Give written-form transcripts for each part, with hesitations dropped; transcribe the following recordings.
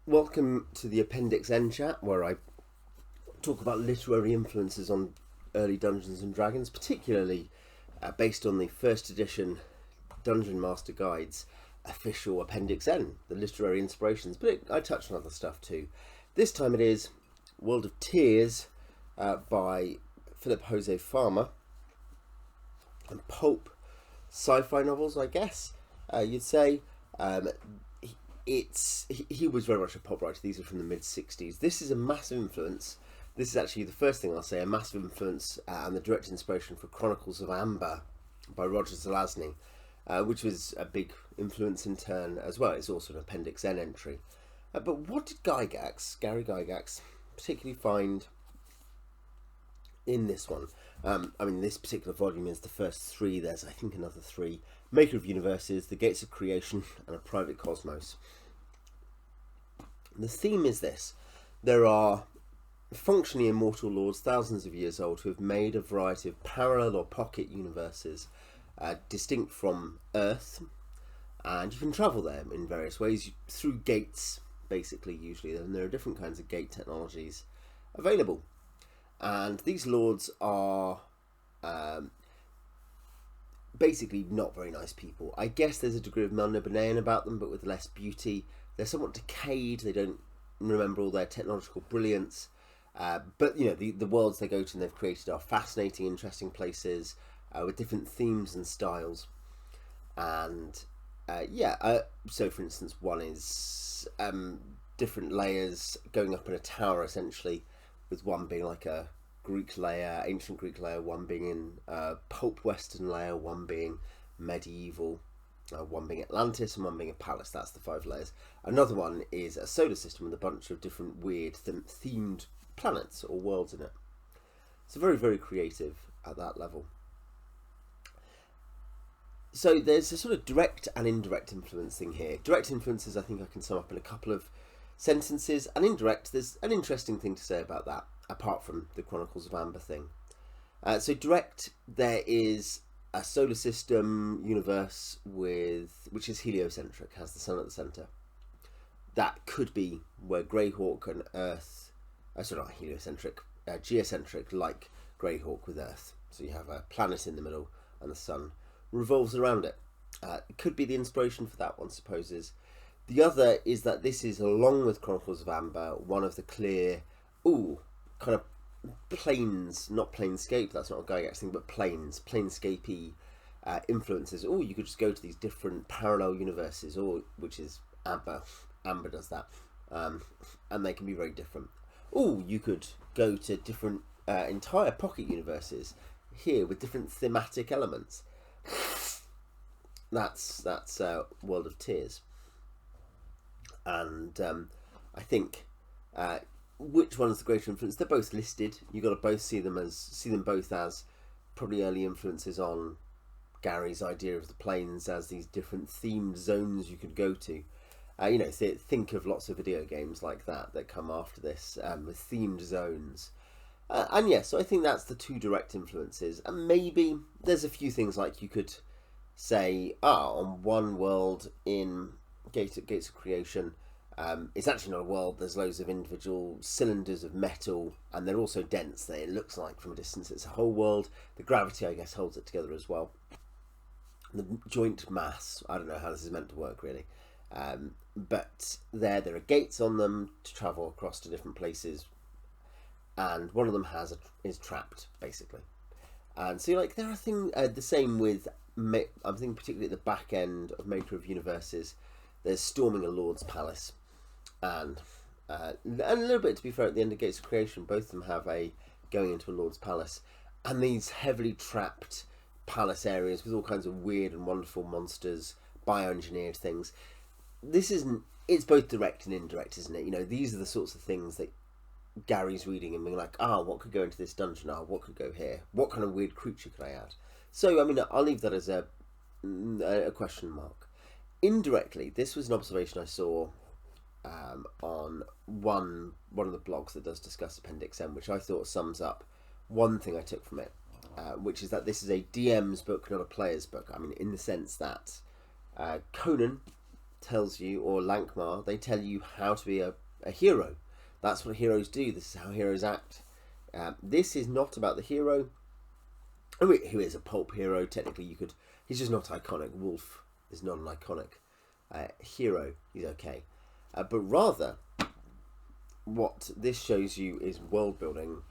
Welcome to the Appendix N Chat, where I talk about literary influences on early Dungeons and Dragons, particularly based on the first edition Dungeon Master Guide's official Appendix N, the literary inspirations, but I touch on other stuff too. This time it is World of Tears by Philip Jose Farmer, and pulp sci-fi novels, I guess you'd say. He was very much a pop writer. These are from the mid-60s. This is a massive influence. This is actually the first thing I'll say, a massive influence and the direct inspiration for Chronicles of Amber by Roger Zelazny, which was a big influence in turn as well. It's also an Appendix N entry. But what did Gary Gygax, particularly find in this one? This particular volume is the first three. There's, I think, another three. Maker of Universes, The Gates of Creation, and A Private Cosmos. The theme is this. There are functionally immortal lords, thousands of years old, who have made a variety of parallel or pocket universes distinct from Earth, and you can travel there in various ways through gates, basically, usually, and there are different kinds of gate technologies available. And these lords are basically not very nice people. I guess there's a degree of Melnibonéan about them, but with less beauty. They're somewhat decayed. They don't remember all their technological brilliance. But you know, the worlds they go to and they've created are fascinating, interesting places with different themes and styles. And so for instance, one is different layers going up in a tower, essentially, with one being like a Greek layer, ancient Greek layer, one being in pulp Western layer, one being medieval, one being Atlantis, and one being a palace. That's the 5 layers. Another one is a solar system with a bunch of different weird themed planets or worlds in it. So very, very creative at that level. So there's a sort of direct and indirect influence thing here. Direct influences, I think I can sum up in a couple of sentences, and indirect, there's an interesting thing to say about that, apart from the Chronicles of Amber thing. So direct, there is a solar system universe which is heliocentric, has the sun at the centre. That could be where Greyhawk and Earth, not heliocentric, geocentric, like Greyhawk with Earth. So you have a planet in the middle and the sun revolves around it. It could be the inspiration for that, one supposes. The other is that this is, along with Chronicles of Amber, one of the clear, kind of planes, not planescape, that's not a Gygax thing, but planescapey influences. You could just go to these different parallel universes, which is Amber. Amber does that. And they can be very different. You could go to different entire pocket universes here with different thematic elements. That's World of Tears. And I think which one is the greater influence? They're both listed. You've got to both see them both as probably early influences on Gary's idea of the planes as these different themed zones you could go to. Think of lots of video games like that come after this with themed zones. So I think that's the two direct influences. And maybe there's a few things like you could say, on one world in Gates of Creation, it's actually not a world. There's loads of individual cylinders of metal, and they're also dense. It looks like from a distance it's a whole world. The gravity, I guess, holds it together as well. The joint mass, I don't know how this is meant to work really, but there are gates on them to travel across to different places, and one of them is trapped basically. And so there are things the same with. I'm thinking particularly at the back end of Maker of Universes. There's storming a lord's palace, and a little bit, to be fair, at the end of Gates of Creation, both of them have going into a lord's palace, and these heavily trapped palace areas with all kinds of weird and wonderful monsters, bioengineered things. It's both direct and indirect, isn't it? These are the sorts of things that Gary's reading and being like, what could go into this dungeon? What could go here? What kind of weird creature could I add? So, I'll leave that as a question mark. Indirectly, this was an observation I saw on one of the blogs that does discuss Appendix N, which I thought sums up one thing I took from it, which is that this is a DM's book, not a player's book. In the sense that Conan tells you, or Lankmar, they tell you how to be a hero. That's what heroes do. This is how heroes act. This is not about the hero, who is a pulp hero. Technically, he's just not iconic. Wolf is not an iconic hero. He's okay. But rather, what this shows you is world building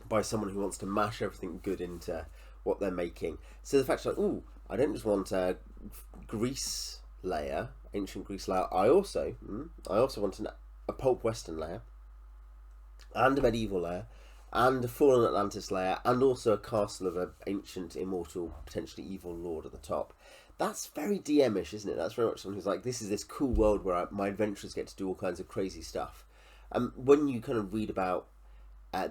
by someone who wants to mash everything good into what they're making. So the fact that, I don't just want a Greece layer, ancient Greece layer. I also want a pulp Western layer, and a medieval layer, and a fallen Atlantis layer, and also a castle of an ancient, immortal, potentially evil lord at the top. That's very DM-ish, isn't it? That's very much someone who's like, this is this cool world where my adventurers get to do all kinds of crazy stuff. When you kind of read about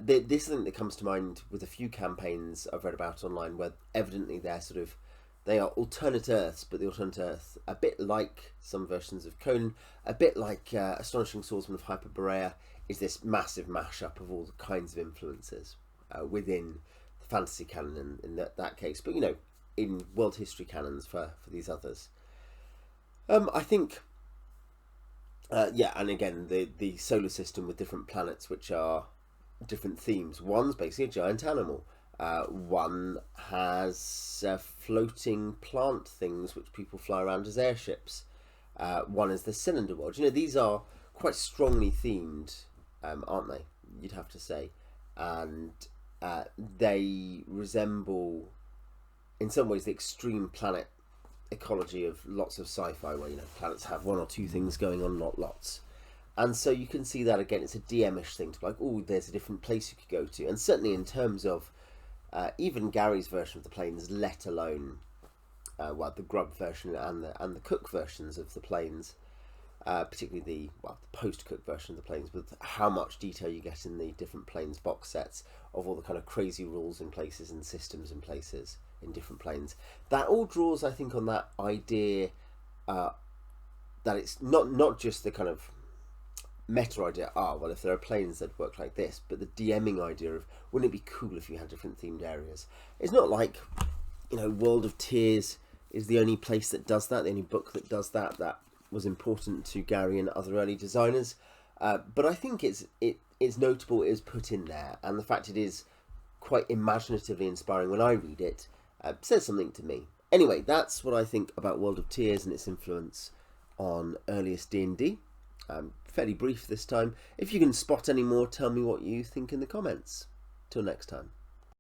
this is something that comes to mind with a few campaigns I've read about online, where evidently they are alternate Earths, but the alternate Earth, a bit like some versions of Conan, a bit like Astonishing Swordsman of Hyperborea, is this massive mashup of all the kinds of influences within the fantasy canon in that case, but in world history canons for these others. I think, and again, the solar system with different planets which are different themes. One's basically a giant animal. One has floating plant things which people fly around as airships. One is the cylinder world. These are quite strongly themed, aren't they? You'd have to say. And they resemble, in some ways, the extreme planet ecology of lots of sci-fi, where planets have one or two things going on, not lots. And so you can see that again. It's a DM-ish thing to be like, there's a different place you could go to. And certainly in terms of even Gary's version of the planes, let alone the Grub version and the Cook versions of the planes, particularly the post-Cook version of the planes, with how much detail you get in the different planes box sets of all the kind of crazy rules in places and systems in places in different planes. That all draws, I think, on that idea that it's not just the kind of meta idea, if there are planes that work like this, but the DMing idea of, wouldn't it be cool if you had different themed areas? It's not like, World of Tears is the only place that does that, the only book that does that. That was important to Gary and other early designers. But I think it's notable it is put in there, and the fact it is quite imaginatively inspiring when I read it says something to me. Anyway, that's what I think about World of Tears and its influence on earliest D&D. Fairly brief this time. If you can spot any more, tell me what you think in the comments. Till next time.